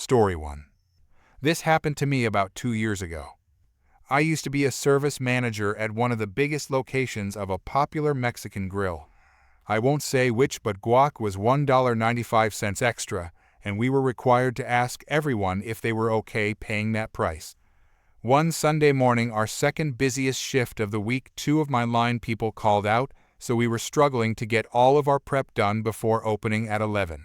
Story 1. This happened to me about 2 years ago. I used to be a service manager at one of the biggest locations of a popular Mexican grill. I won't say which, but guac was $1.95 extra, and we were required to ask everyone if they were okay paying that price. One Sunday morning, our second busiest shift of the week, 2 of my line people called out, so we were struggling to get all of our prep done before opening at 11.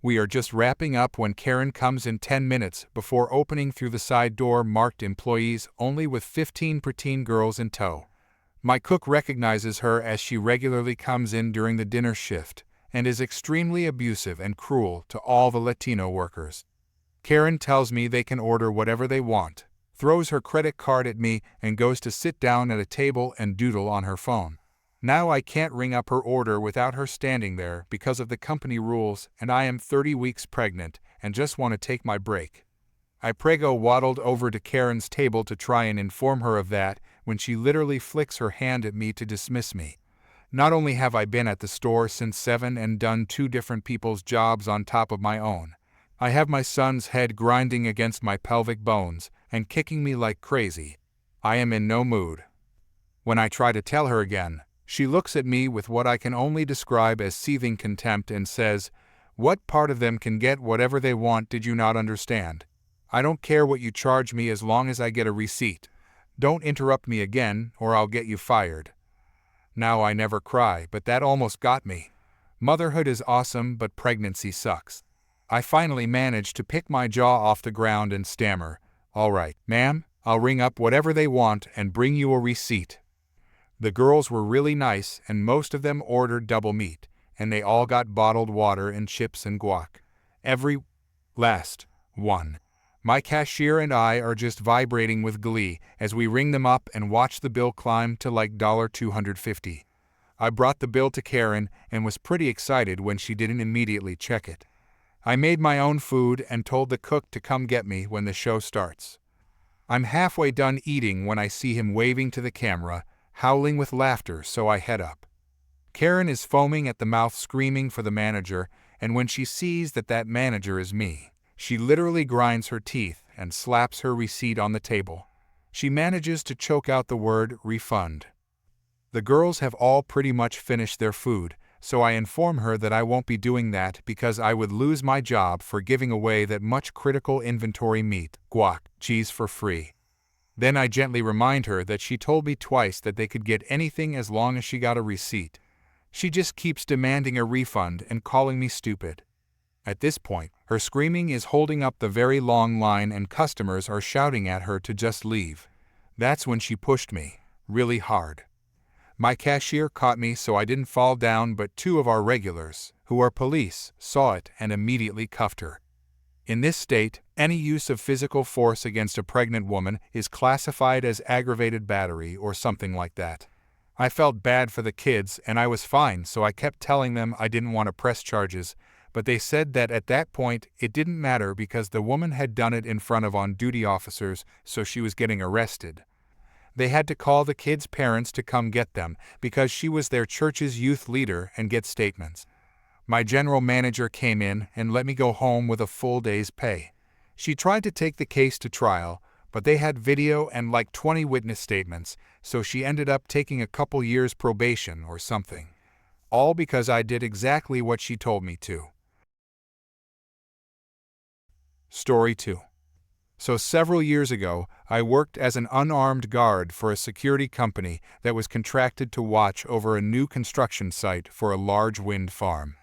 We are just wrapping up when Karen comes in 10 minutes before opening through the side door marked employees only, with 15 preteen girls in tow. My cook recognizes her as she regularly comes in during the dinner shift and is extremely abusive and cruel to all the Latino workers. Karen tells me they can order whatever they want, throws her credit card at me, and goes to sit down at a table and doodle on her phone. Now I can't ring up her order without her standing there because of the company rules, and I am 30 weeks pregnant and just want to take my break. I prego waddled over to Karen's table to try and inform her of that when she literally flicks her hand at me to dismiss me. Not only have I been at the store since 7 and done 2 different people's jobs on top of my own, I have my son's head grinding against my pelvic bones and kicking me like crazy. I am in no mood. When I try to tell her again, she looks at me with what I can only describe as seething contempt and says, "What part of them can get whatever they want did you not understand? I don't care what you charge me as long as I get a receipt. Don't interrupt me again or I'll get you fired." Now I never cry, but that almost got me. Motherhood is awesome, but pregnancy sucks. I finally managed to pick my jaw off the ground and stammer, "All right, ma'am, I'll ring up whatever they want and bring you a receipt." The girls were really nice, and most of them ordered double meat, and they all got bottled water and chips and guac. Every last one. My cashier and I are just vibrating with glee as we ring them up and watch the bill climb to like $250. I brought the bill to Karen and was pretty excited when she didn't immediately check it. I made my own food and told the cook to come get me when the show starts. I'm halfway done eating when I see him waving to the camera, howling with laughter, so I head up. Karen is foaming at the mouth, screaming for the manager, and when she sees that manager is me, she literally grinds her teeth and slaps her receipt on the table. She manages to choke out the word refund. The girls have all pretty much finished their food, so I inform her that I won't be doing that because I would lose my job for giving away that much critical inventory meat, guac, cheese for free. Then I gently remind her that she told me twice that they could get anything as long as she got a receipt. She just keeps demanding a refund and calling me stupid. At this point, her screaming is holding up the very long line and customers are shouting at her to just leave. That's when she pushed me, really hard. My cashier caught me so I didn't fall down, but 2 of our regulars, who are police, saw it and immediately cuffed her. In this state, any use of physical force against a pregnant woman is classified as aggravated battery or something like that. I felt bad for the kids and I was fine, so I kept telling them I didn't want to press charges, but they said that at that point it didn't matter because the woman had done it in front of on-duty officers, so she was getting arrested. They had to call the kids' parents to come get them because she was their church's youth leader and get statements. My general manager came in and let me go home with a full day's pay. She tried to take the case to trial, but they had video and like 20 witness statements, so she ended up taking a couple years probation or something. All because I did exactly what she told me to. Story 2. So several years ago, I worked as an unarmed guard for a security company that was contracted to watch over a new construction site for a large wind farm.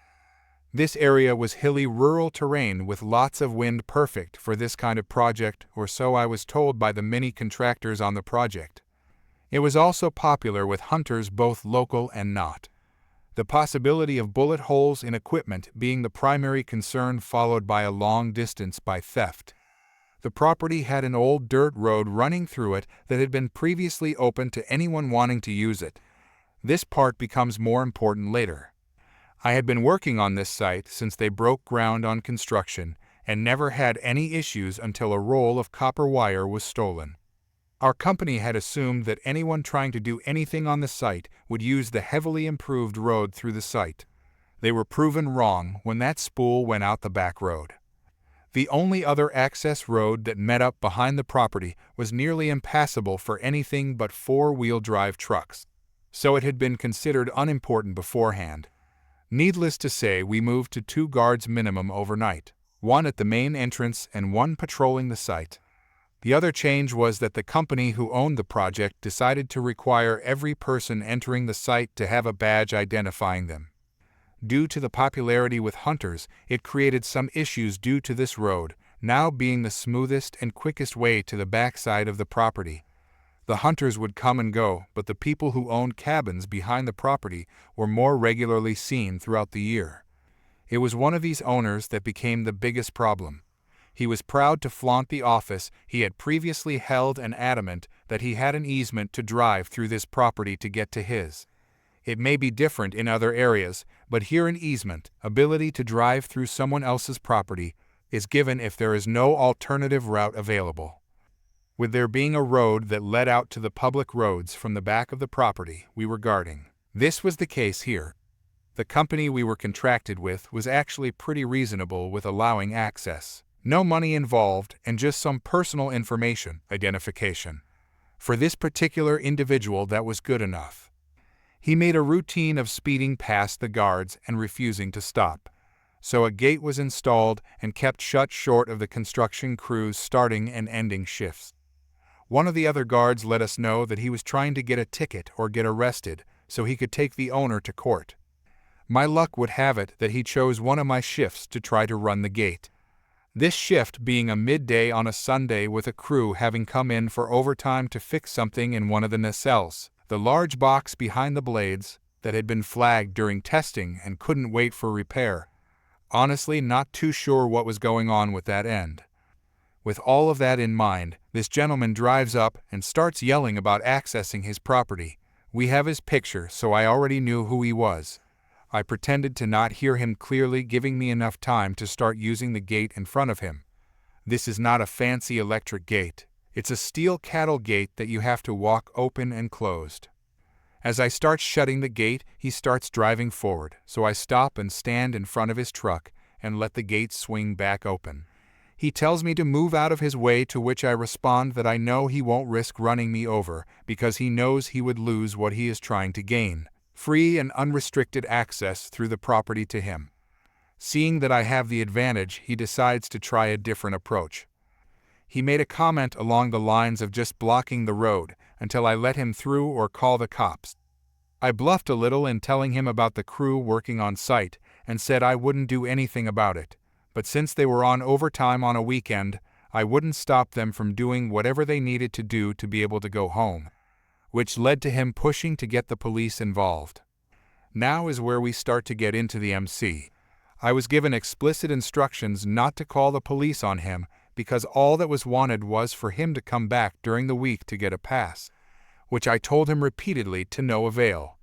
This area was hilly rural terrain with lots of wind, perfect for this kind of project, or so I was told by the many contractors on the project. It was also popular with hunters, both local and not. The possibility of bullet holes in equipment being the primary concern, followed by a long distance by theft. The property had an old dirt road running through it that had been previously open to anyone wanting to use it. This part becomes more important later. I had been working on this site since they broke ground on construction and never had any issues until a roll of copper wire was stolen. Our company had assumed that anyone trying to do anything on the site would use the heavily improved road through the site. They were proven wrong when that spool went out the back road. The only other access road that met up behind the property was nearly impassable for anything but four-wheel drive trucks, so it had been considered unimportant beforehand. Needless to say, we moved to 2 guards minimum overnight, one at the main entrance and one patrolling the site. The other change was that the company who owned the project decided to require every person entering the site to have a badge identifying them. Due to the popularity with hunters, it created some issues due to this road now being the smoothest and quickest way to the backside of the property. The hunters would come and go, but the people who owned cabins behind the property were more regularly seen throughout the year. It was one of these owners that became the biggest problem. He was proud to flaunt the office he had previously held and adamant that he had an easement to drive through this property to get to his. It may be different in other areas, but here an easement, ability to drive through someone else's property, is given if there is no alternative route available. With there being a road that led out to the public roads from the back of the property we were guarding, this was the case here. The company we were contracted with was actually pretty reasonable with allowing access. No money involved and just some personal information identification. For this particular individual, that was good enough. He made a routine of speeding past the guards and refusing to stop. So a gate was installed and kept shut short of the construction crews starting and ending shifts. One of the other guards let us know that he was trying to get a ticket or get arrested so he could take the owner to court. My luck would have it that he chose one of my shifts to try to run the gate. This shift being a midday on a Sunday with a crew having come in for overtime to fix something in one of the nacelles, the large box behind the blades, that had been flagged during testing and couldn't wait for repair. Honestly, not too sure what was going on with that end. With all of that in mind, this gentleman drives up and starts yelling about accessing his property. We have his picture, so I already knew who he was. I pretended to not hear him clearly, giving me enough time to start using the gate in front of him. This is not a fancy electric gate. It's a steel cattle gate that you have to walk open and closed. As I start shutting the gate, he starts driving forward, so I stop and stand in front of his truck and let the gate swing back open. He tells me to move out of his way, to which I respond that I know he won't risk running me over because he knows he would lose what he is trying to gain: free and unrestricted access through the property to him. Seeing that I have the advantage, he decides to try a different approach. He made a comment along the lines of just blocking the road until I let him through or call the cops. I bluffed a little in telling him about the crew working on site and said I wouldn't do anything about it, but since they were on overtime on a weekend, I wouldn't stop them from doing whatever they needed to do to be able to go home, which led to him pushing to get the police involved. Now is where we start to get into the MC. I was given explicit instructions not to call the police on him because all that was wanted was for him to come back during the week to get a pass, which I told him repeatedly to no avail.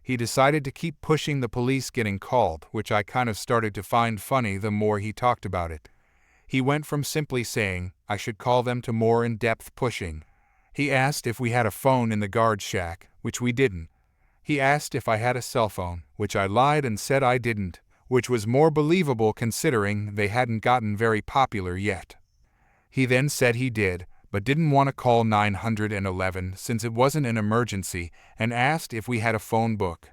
He decided to keep pushing the police getting called, which I kind of started to find funny the more he talked about it. He went from simply saying I should call them to more in-depth pushing. He asked if we had a phone in the guard shack, which we didn't. He asked if I had a cell phone, which I lied and said I didn't, which was more believable considering they hadn't gotten very popular yet. He then said he did, but didn't want to call 911 since it wasn't an emergency, and asked if we had a phone book.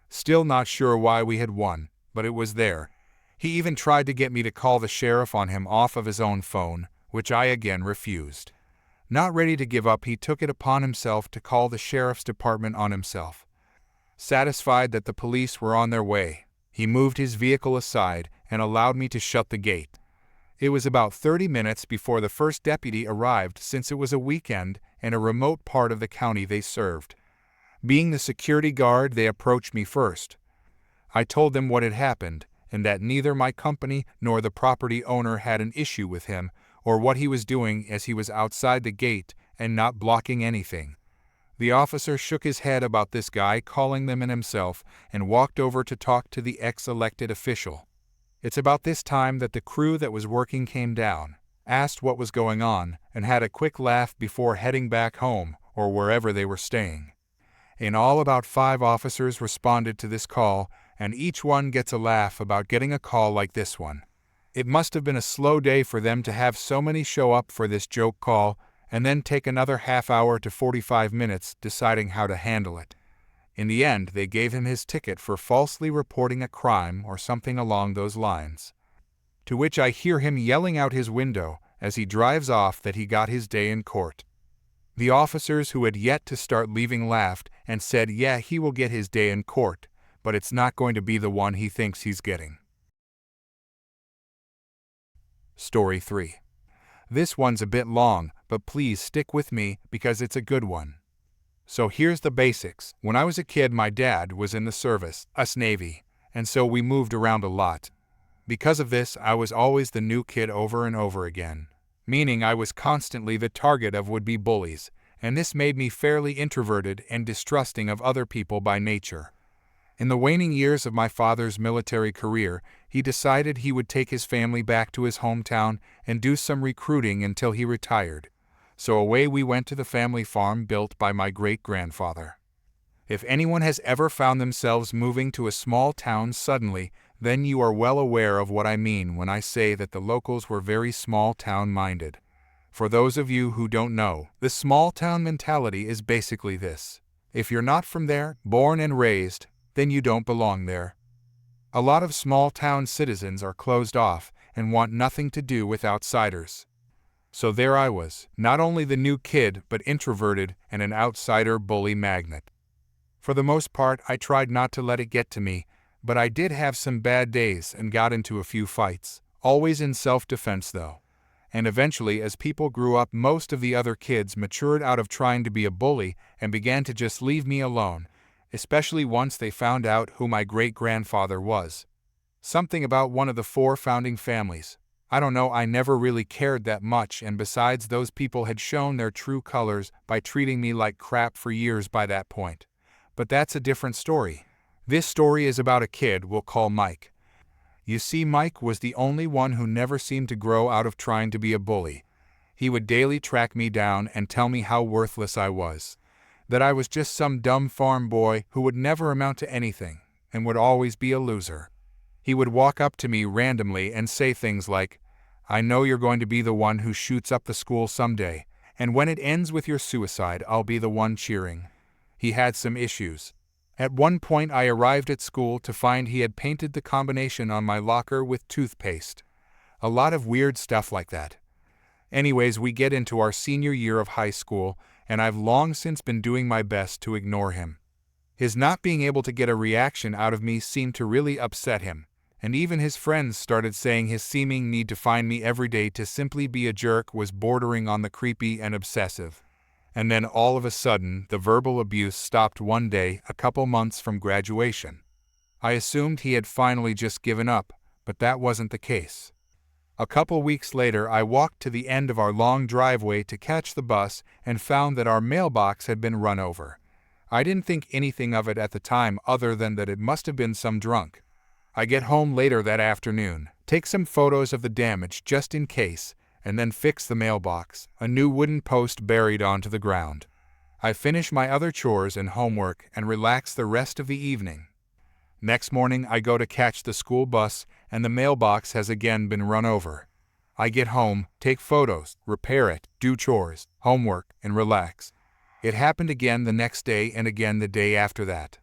Still not sure why we had one, but it was there. He even tried to get me to call the sheriff on him off of his own phone, which I again refused. Not ready to give up, he took it upon himself to call the sheriff's department on himself. Satisfied that the police were on their way, he moved his vehicle aside and allowed me to shut the gate. It was about 30 minutes before the first deputy arrived, since it was a weekend and a remote part of the county they served. Being the security guard, they approached me first. I told them what had happened and that neither my company nor the property owner had an issue with him or what he was doing, as he was outside the gate and not blocking anything. The officer shook his head about this guy calling them in himself and walked over to talk to the ex-elected official. It's about this time that the crew that was working came down, asked what was going on, and had a quick laugh before heading back home or wherever they were staying. In all, about 5 officers responded to this call, and each one gets a laugh about getting a call like this one. It must have been a slow day for them to have so many show up for this joke call and then take another half hour to 45 minutes deciding how to handle it. In the end, they gave him his ticket for falsely reporting a crime or something along those lines. To which I hear him yelling out his window as he drives off that he got his day in court. The officers who had yet to start leaving laughed and said, yeah, he will get his day in court, but it's not going to be the one he thinks he's getting. Story 3. This one's a bit long, but please stick with me because it's a good one. So here's the basics. When I was a kid, my dad was in the service, US Navy, and so we moved around a lot. Because of this, I was always the new kid over and over again, meaning I was constantly the target of would-be bullies, and this made me fairly introverted and distrusting of other people by nature. In the waning years of my father's military career, he decided he would take his family back to his hometown and do some recruiting until he retired. So away we went to the family farm built by my great-grandfather. If anyone has ever found themselves moving to a small town suddenly, then you are well aware of what I mean when I say that the locals were very small-town-minded. For those of you who don't know, the small-town mentality is basically this. If you're not from there, born and raised, then you don't belong there. A lot of small-town citizens are closed off and want nothing to do with outsiders. So there I was, not only the new kid but introverted and an outsider bully magnet. For the most part, I tried not to let it get to me, but I did have some bad days and got into a few fights, always in self-defense though. And eventually, as people grew up, most of the other kids matured out of trying to be a bully and began to just leave me alone, especially once they found out who my great-grandfather was. Something about one of the 4 founding families. I don't know, I never really cared that much, and besides, those people had shown their true colors by treating me like crap for years by that point. But that's a different story. This story is about a kid we'll call Mike. You see, Mike was the only one who never seemed to grow out of trying to be a bully. He would daily track me down and tell me how worthless I was. That I was just some dumb farm boy who would never amount to anything, and would always be a loser. He would walk up to me randomly and say things like, I know you're going to be the one who shoots up the school someday, and when it ends with your suicide, I'll be the one cheering. He had some issues. At one point I arrived at school to find he had painted the combination on my locker with toothpaste. A lot of weird stuff like that. Anyways, we get into our senior year of high school, and I've long since been doing my best to ignore him. His not being able to get a reaction out of me seemed to really upset him, and even his friends started saying his seeming need to find me every day to simply be a jerk was bordering on the creepy and obsessive. And then all of a sudden, the verbal abuse stopped one day, a couple months from graduation. I assumed he had finally just given up, but that wasn't the case. A couple weeks later, I walked to the end of our long driveway to catch the bus and found that our mailbox had been run over. I didn't think anything of it at the time other than that it must have been some drunk. I get home later that afternoon, take some photos of the damage just in case, and then fix the mailbox, a new wooden post buried onto the ground. I finish my other chores and homework and relax the rest of the evening. Next morning I go to catch the school bus and the mailbox has again been run over. I get home, take photos, repair it, do chores, homework, and relax. It happened again the next day and again the day after that.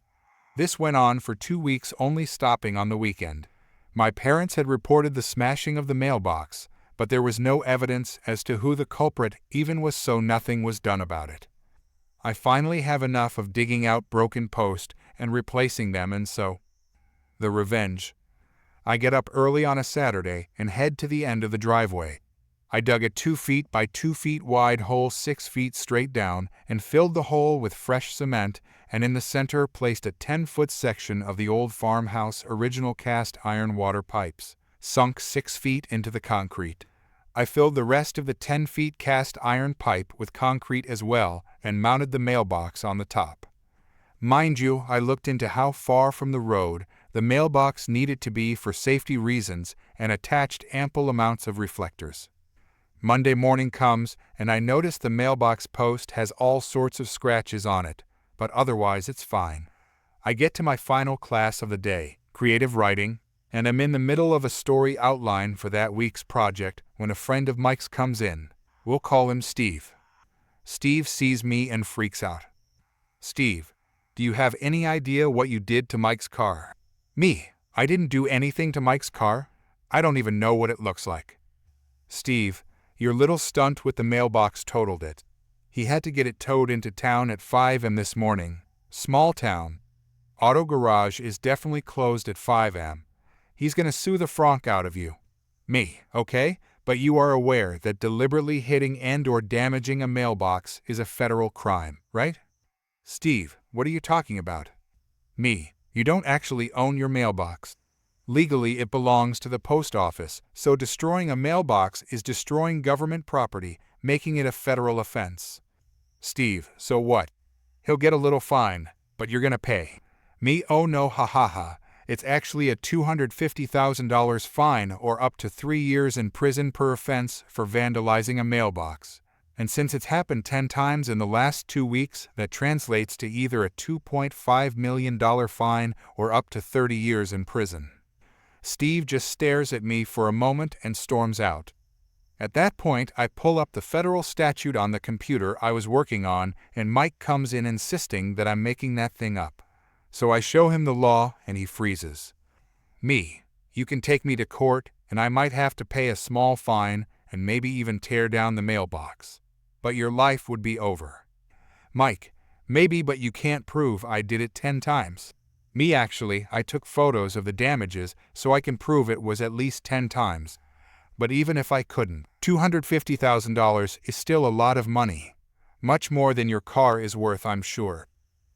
This went on for 2 weeks, only stopping on the weekend. My parents had reported the smashing of the mailbox, but there was no evidence as to who the culprit even was, so nothing was done about it. I finally have enough of digging out broken posts and replacing them, and so, the revenge. I get up early on a Saturday and head to the end of the driveway. I dug a 2 feet by 2 feet wide hole 6 feet straight down and filled the hole with fresh cement, and in the center placed a 10-foot section of the old farmhouse original cast iron water pipes, sunk 6 feet into the concrete. I filled the rest of the 10 feet cast iron pipe with concrete as well and mounted the mailbox on the top. Mind you, I looked into how far from the road the mailbox needed to be for safety reasons and attached ample amounts of reflectors. Monday morning comes and I notice the mailbox post has all sorts of scratches on it, but otherwise it's fine. I get to my final class of the day, creative writing. and I'm in the middle of a story outline for that week's project when a friend of Mike's comes in. We'll call him Steve. Steve sees me and freaks out. Steve, do you have any idea what you did to Mike's car? Me, I didn't do anything to Mike's car. I don't even know what it looks like. Steve, your little stunt with the mailbox totaled it. He had to get it towed into town at 5 a.m. this morning. Small town. Auto garage is definitely closed at 5 a.m. He's gonna sue the franc out of you. Me, okay? But you are aware that deliberately hitting and/or damaging a mailbox is a federal crime, right? Steve, what are you talking about? Me, you don't actually own your mailbox. Legally, it belongs to the post office, so destroying a mailbox is destroying government property, making it a federal offense. Steve, so what? He'll get a little fine, but you're gonna pay. Me, oh no, ha ha ha. It's actually a $250,000 fine or up to 3 years in prison per offense for vandalizing a mailbox. And since it's happened 10 times in the last 2 weeks, that translates to either a $2.5 million fine or up to 30 years in prison. Steve just stares at me for a moment and storms out. At that point, I pull up the federal statute on the computer I was working on, and Mike comes in insisting that I'm making that thing up. So I show him the law, and he freezes. Me, you can take me to court, and I might have to pay a small fine and maybe even tear down the mailbox. But your life would be over. Mike, maybe, but you can't prove I did it 10 times. Me, actually, I took photos of the damages so I can prove it was at least 10 times. But even if I couldn't, $250,000 is still a lot of money. Much more than your car is worth, I'm sure.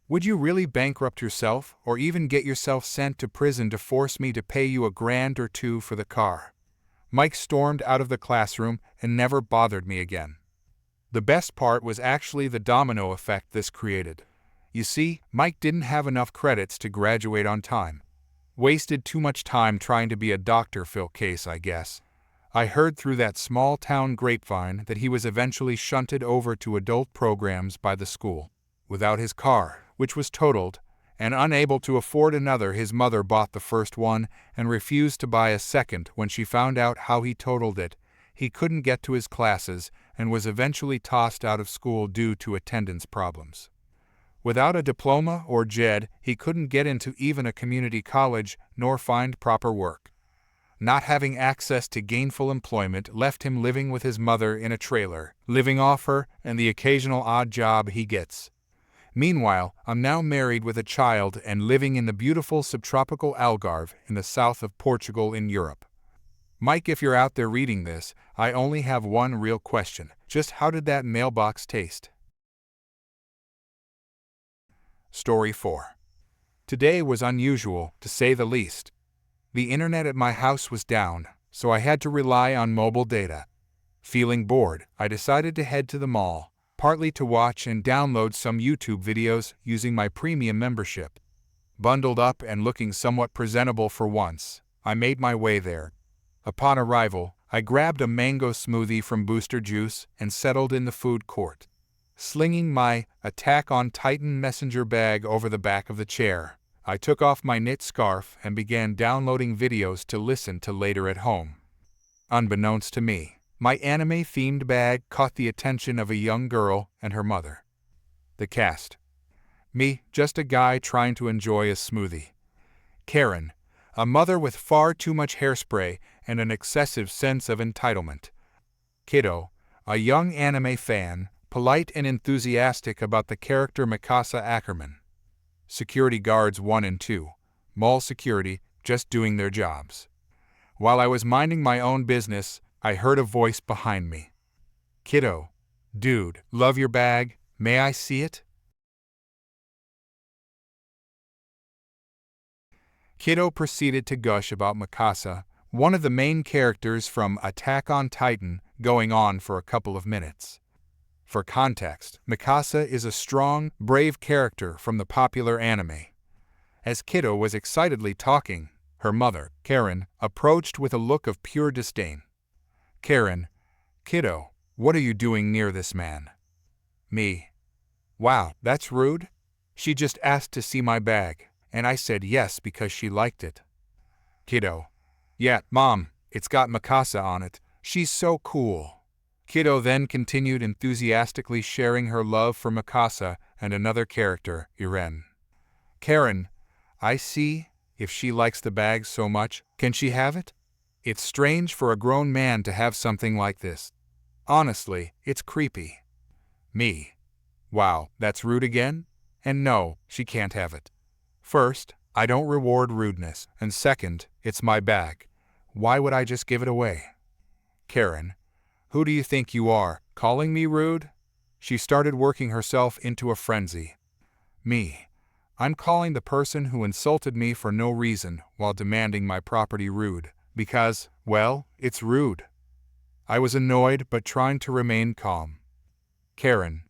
Would you really bankrupt yourself or even get yourself sent to prison to force me to pay you $1,000 or $2,000 for the car? Mike stormed out of the classroom and never bothered me again. The best part was actually the domino effect this created. You see, Mike didn't have enough credits to graduate on time. Wasted too much time trying to be a Dr. Phil case, I guess. I heard through that small-town grapevine that he was eventually shunted over to adult programs by the school. Without his car, which was totaled, and unable to afford another, his mother bought the first one and refused to buy a second when she found out how he totaled it. He couldn't get to his classes and was eventually tossed out of school due to attendance problems. Without a diploma or GED, he couldn't get into even a community college nor find proper work. Not having access to gainful employment left him living with his mother in a trailer, living off her and the occasional odd job he gets. Meanwhile, I'm now married with a child and living in the beautiful subtropical Algarve in the south of Portugal in Europe. Mike, if you're out there reading this, I only have one real question. Just how did that mailbox taste? Story 4. Today was unusual, to say the least. The internet at my house was down, so I had to rely on mobile data. Feeling bored, I decided to head to the mall, partly to watch and download some YouTube videos using my premium membership. Bundled up and looking somewhat presentable for once, I made my way there. Upon arrival, I grabbed a mango smoothie from Booster Juice and settled in the food court. Slinging my Attack on Titan messenger bag over the back of the chair, I took off my knit scarf and began downloading videos to listen to later at home. Unbeknownst to me, my anime-themed bag caught the attention of a young girl and her mother. The cast. Me, just a guy trying to enjoy a smoothie. Karen, a mother with far too much hairspray and an excessive sense of entitlement. Kiddo, a young anime fan, polite and enthusiastic about the character Mikasa Ackerman. Security guards 1 and 2, mall security, just doing their jobs. While I was minding my own business, I heard a voice behind me. Kiddo, dude, love your bag, may I see it? Kiddo proceeded to gush about Mikasa, one of the main characters from Attack on Titan, going on for a couple of minutes. For context, Mikasa is a strong, brave character from the popular anime. As Kiddo was excitedly talking, her mother, Karen, approached with a look of pure disdain. Karen, Kiddo, what are you doing near this man? Me. Wow, that's rude. She just asked to see my bag, and I said yes because she liked it. Kiddo. Yeah, Mom, it's got Mikasa on it. She's so cool. Kiddo then continued enthusiastically sharing her love for Mikasa and another character, Iren. Karen, I see. If she likes the bag so much, can she have it? It's strange for a grown man to have something like this. Honestly, it's creepy. Me. Wow, that's rude again? And no, she can't have it. First, I don't reward rudeness, and second, it's my bag. Why would I just give it away? Karen, who do you think you are, calling me rude? She started working herself into a frenzy. Me. I'm calling the person who insulted me for no reason while demanding my property rude, because, well, it's rude. I was annoyed but trying to remain calm. Karen,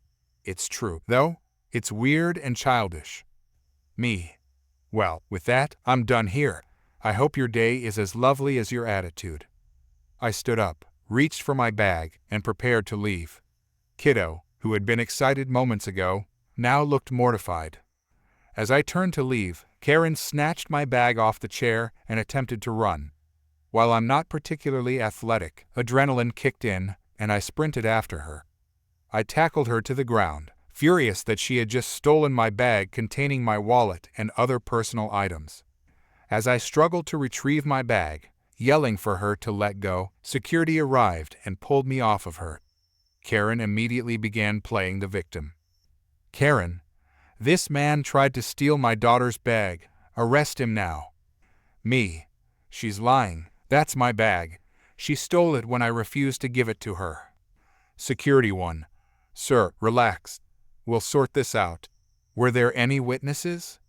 it's true, though. It's weird and childish. Me. Well, with that, I'm done here. I hope your day is as lovely as your attitude. I stood up, reached for my bag, and prepared to leave. Kiddo, who had been excited moments ago, now looked mortified. As I turned to leave, Karen snatched my bag off the chair and attempted to run. While I'm not particularly athletic, adrenaline kicked in, and I sprinted after her. I tackled her to the ground, furious that she had just stolen my bag containing my wallet and other personal items. As I struggled to retrieve my bag, yelling for her to let go, security arrived and pulled me off of her. Karen immediately began playing the victim. Karen, this man tried to steal my daughter's bag. Arrest him now. Me. She's lying. That's my bag. She stole it when I refused to give it to her. Security 1. Sir, relax. We'll sort this out. Were there any witnesses?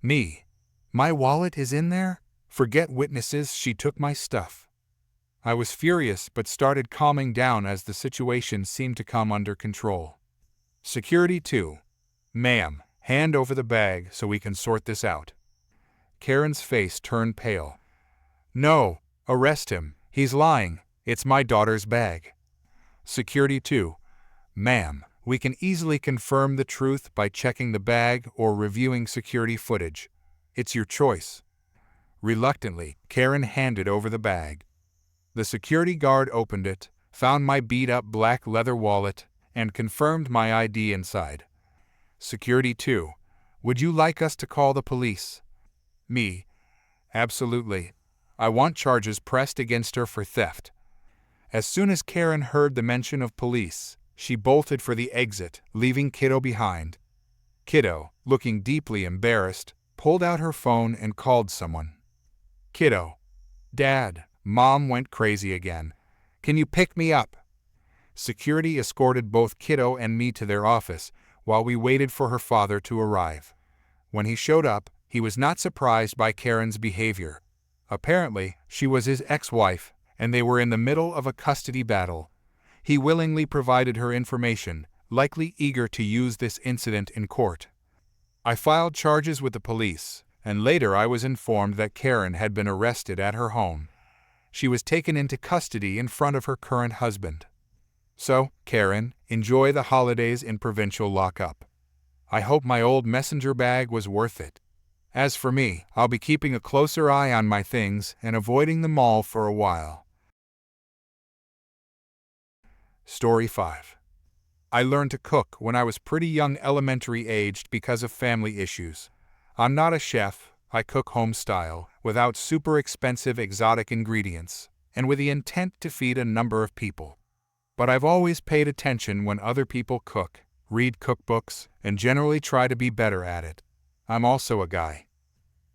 Me. My wallet is in there? Forget witnesses, she took my stuff. I was furious but started calming down as the situation seemed to come under control. Security 2. Ma'am, hand over the bag so we can sort this out. Karen's face turned pale. No, arrest him. He's lying. It's my daughter's bag. Security 2. Ma'am, we can easily confirm the truth by checking the bag or reviewing security footage. It's your choice. Reluctantly, Karen handed over the bag. The security guard opened it, found my beat-up black leather wallet, and confirmed my ID inside. Security 2. Would you like us to call the police? Me. Absolutely. I want charges pressed against her for theft. As soon as Karen heard the mention of police, she bolted for the exit, leaving Kiddo behind. Kiddo, looking deeply embarrassed, pulled out her phone and called someone. Kiddo. Dad, Mom went crazy again. Can you pick me up? Security escorted both Kiddo and me to their office while we waited for her father to arrive. When he showed up, he was not surprised by Karen's behavior. Apparently, she was his ex-wife, and they were in the middle of a custody battle. He willingly provided her information, likely eager to use this incident in court. I filed charges with the police, and later I was informed that Karen had been arrested at her home. She was taken into custody in front of her current husband. So, Karen, enjoy the holidays in provincial lockup. I hope my old messenger bag was worth it. As for me, I'll be keeping a closer eye on my things and avoiding the mall for a while. Story 5. I learned to cook when I was pretty young, elementary-aged, because of family issues. I'm not a chef. I cook home-style, without super expensive exotic ingredients, and with the intent to feed a number of people. But I've always paid attention when other people cook, read cookbooks, and generally try to be better at it. I'm also a guy.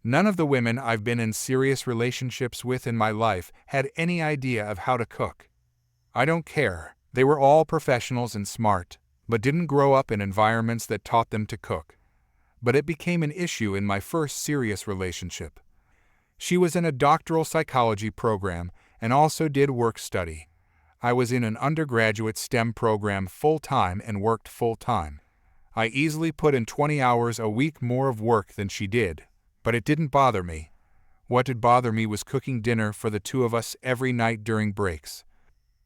None of the women I've been in serious relationships with in my life had any idea of how to cook. I don't care. They were all professionals and smart, but didn't grow up in environments that taught them to cook. But it became an issue in my first serious relationship. She was in a doctoral psychology program and also did work study. I was in an undergraduate STEM program full-time and worked full-time. I easily put in 20 hours a week more of work than she did, but it didn't bother me. What did bother me was cooking dinner for the two of us every night during breaks.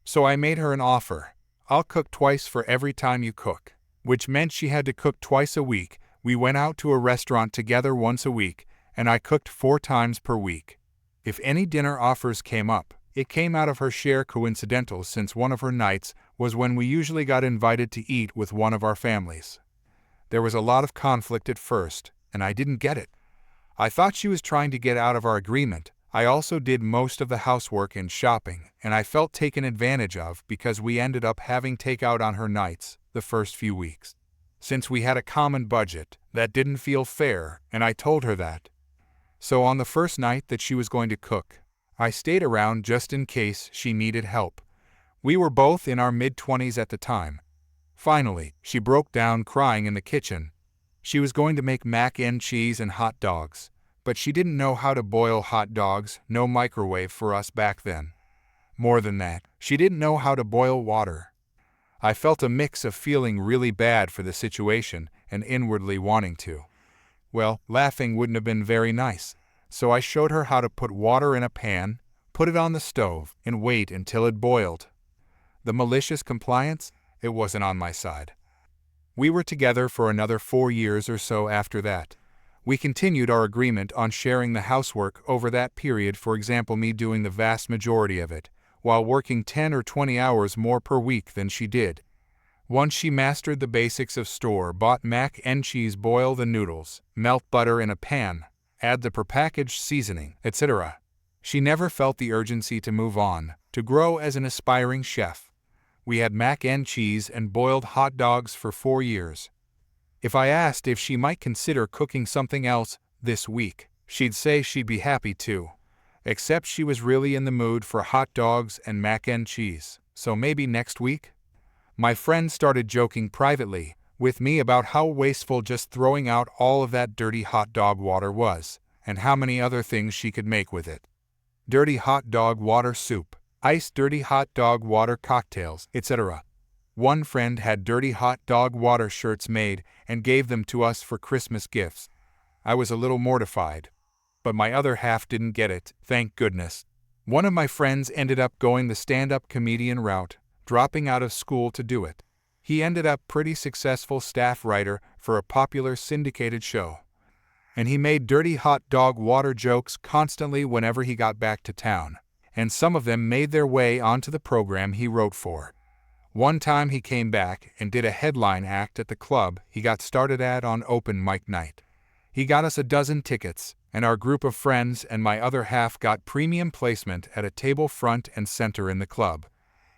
So I made her an offer. I'll cook twice for every time you cook, which meant she had to cook twice a week. We went out to a restaurant together once a week, and I cooked 4 times per week. If any dinner offers came up, it came out of her share coincidental since one of her nights was when we usually got invited to eat with one of our families. There was a lot of conflict at first, and I didn't get it. I thought she was trying to get out of our agreement. I also did most of the housework and shopping, and I felt taken advantage of because we ended up having takeout on her nights the first few weeks. Since we had a common budget, that didn't feel fair, and I told her that. So on the first night that she was going to cook, I stayed around just in case she needed help. We were both in our mid-20s at the time. Finally, she broke down crying in the kitchen. She was going to make mac and cheese and hot dogs, but she didn't know how to boil hot dogs, no microwave for us back then. More than that, she didn't know how to boil water. I felt a mix of feeling really bad for the situation and inwardly wanting to. Well, laughing wouldn't have been very nice, so I showed her how to put water in a pan, put it on the stove, and wait until it boiled. The malicious compliance? It wasn't on my side. We were together for another 4 years or so after that. We continued our agreement on sharing the housework over that period, for example me doing the vast majority of it, while working 10 or 20 hours more per week than she did. Once she mastered the basics of store-bought mac and cheese, boil the noodles, melt butter in a pan, add the prepackaged seasoning, etc. She never felt the urgency to move on, to grow as an aspiring chef. We had mac and cheese and boiled hot dogs for 4 years. If I asked if she might consider cooking something else this week, she'd say she'd be happy to. Except she was really in the mood for hot dogs and mac and cheese, so maybe next week? My friend started joking privately with me about how wasteful just throwing out all of that dirty hot dog water was, and how many other things she could make with it. Dirty hot dog water soup, iced dirty hot dog water cocktails, etc. One friend had dirty hot dog water shirts made and gave them to us for Christmas gifts. I was a little mortified, but my other half didn't get it, thank goodness. One of my friends ended up going the stand-up comedian route, dropping out of school to do it. He ended up pretty successful staff writer for a popular syndicated show. And he made dirty hot dog water jokes constantly whenever he got back to town, and some of them made their way onto the program he wrote for. One time he came back and did a headline act at the club he got started at on open mic night. He got us a dozen tickets, and our group of friends and my other half got premium placement at a table front and center in the club.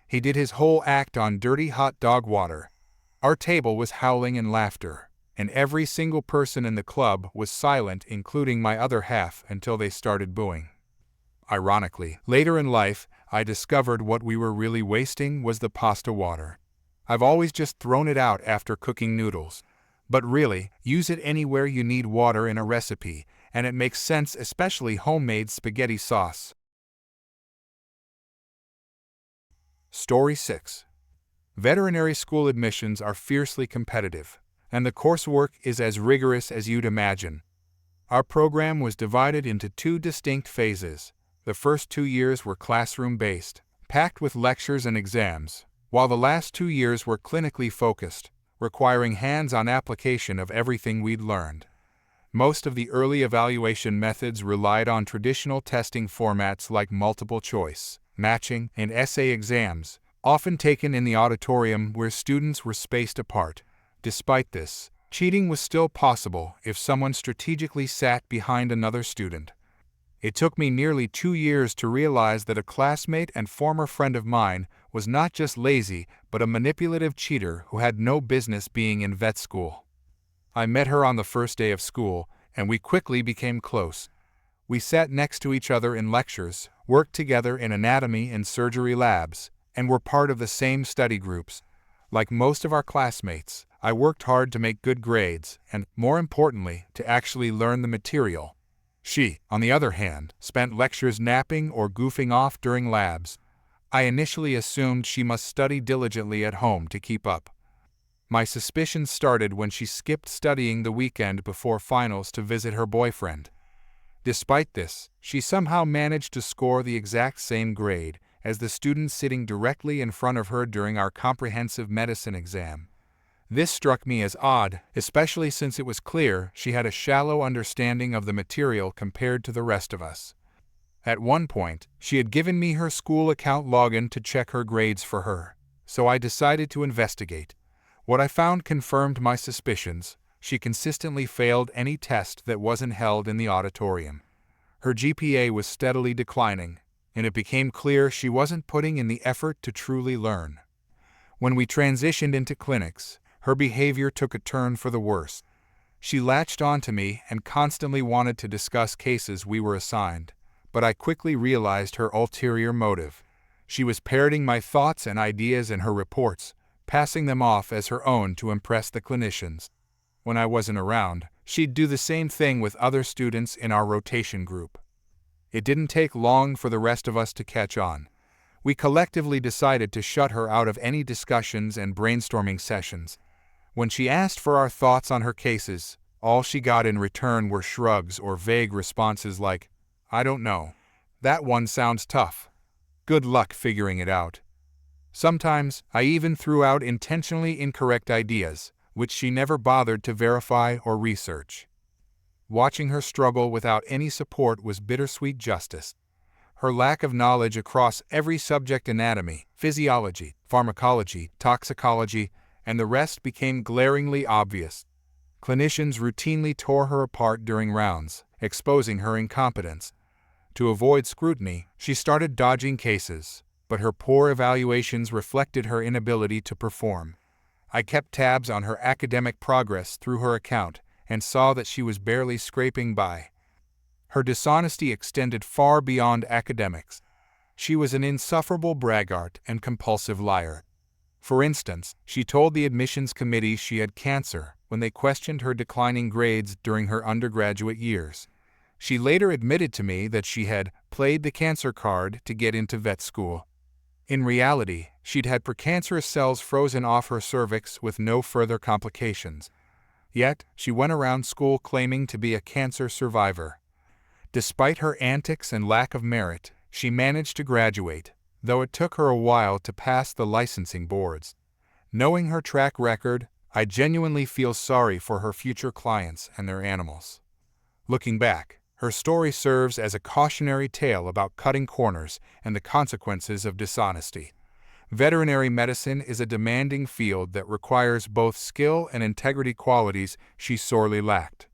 He did his whole act on dirty hot dog water. Our table was howling in laughter, and every single person in the club was silent, including my other half, until they started booing. Ironically, later in life, I discovered what we were really wasting was the pasta water. I've always just thrown it out after cooking noodles. But really, use it anywhere you need water in a recipe, and it makes sense, especially homemade spaghetti sauce. Story 6. Veterinary school admissions are fiercely competitive, and the coursework is as rigorous as you'd imagine. Our program was divided into 2 distinct phases. The first 2 years were classroom-based, packed with lectures and exams, while the last 2 years were clinically focused, requiring hands-on application of everything we'd learned. Most of the early evaluation methods relied on traditional testing formats like multiple choice, matching, and essay exams, often taken in the auditorium where students were spaced apart. Despite this, cheating was still possible if someone strategically sat behind another student. It took me nearly 2 years to realize that a classmate and former friend of mine was not just lazy but a manipulative cheater who had no business being in vet school. I met her on the first day of school, and we quickly became close. We sat next to each other in lectures, worked together in anatomy and surgery labs, and were part of the same study groups. Like most of our classmates, I worked hard to make good grades and, more importantly, to actually learn the material. She, on the other hand, spent lectures napping or goofing off during labs. I initially assumed she must study diligently at home to keep up. My suspicions started when she skipped studying the weekend before finals to visit her boyfriend. Despite this, she somehow managed to score the exact same grade as the student sitting directly in front of her during our comprehensive medicine exam. This struck me as odd, especially since it was clear she had a shallow understanding of the material compared to the rest of us. At one point, she had given me her school account login to check her grades for her, so I decided to investigate. What I found confirmed my suspicions. She consistently failed any test that wasn't held in the auditorium. Her GPA was steadily declining, and it became clear she wasn't putting in the effort to truly learn. When we transitioned into clinics, her behavior took a turn for the worse. She latched onto me and constantly wanted to discuss cases we were assigned, but I quickly realized her ulterior motive. She was parroting my thoughts and ideas in her reports, passing them off as her own to impress the clinicians. When I wasn't around, she'd do the same thing with other students in our rotation group. It didn't take long for the rest of us to catch on. We collectively decided to shut her out of any discussions and brainstorming sessions. When she asked for our thoughts on her cases, all she got in return were shrugs or vague responses like, "I don't know. That one sounds tough. Good luck figuring it out." Sometimes, I even threw out intentionally incorrect ideas, which she never bothered to verify or research. Watching her struggle without any support was bittersweet justice. Her lack of knowledge across every subject, anatomy, physiology, pharmacology, toxicology, and the rest, became glaringly obvious. Clinicians routinely tore her apart during rounds, exposing her incompetence. To avoid scrutiny, she started dodging cases, but her poor evaluations reflected her inability to perform. I kept tabs on her academic progress through her account and saw that she was barely scraping by. Her dishonesty extended far beyond academics. She was an insufferable braggart and compulsive liar. For instance, she told the admissions committee she had cancer when they questioned her declining grades during her undergraduate years. She later admitted to me that she had played the cancer card to get into vet school. In reality, she'd had precancerous cells frozen off her cervix with no further complications. Yet, she went around school claiming to be a cancer survivor. Despite her antics and lack of merit, she managed to graduate, though it took her a while to pass the licensing boards. Knowing her track record, I genuinely feel sorry for her future clients and their animals. Looking back, her story serves as a cautionary tale about cutting corners and the consequences of dishonesty. Veterinary medicine is a demanding field that requires both skill and integrity, qualities she sorely lacked.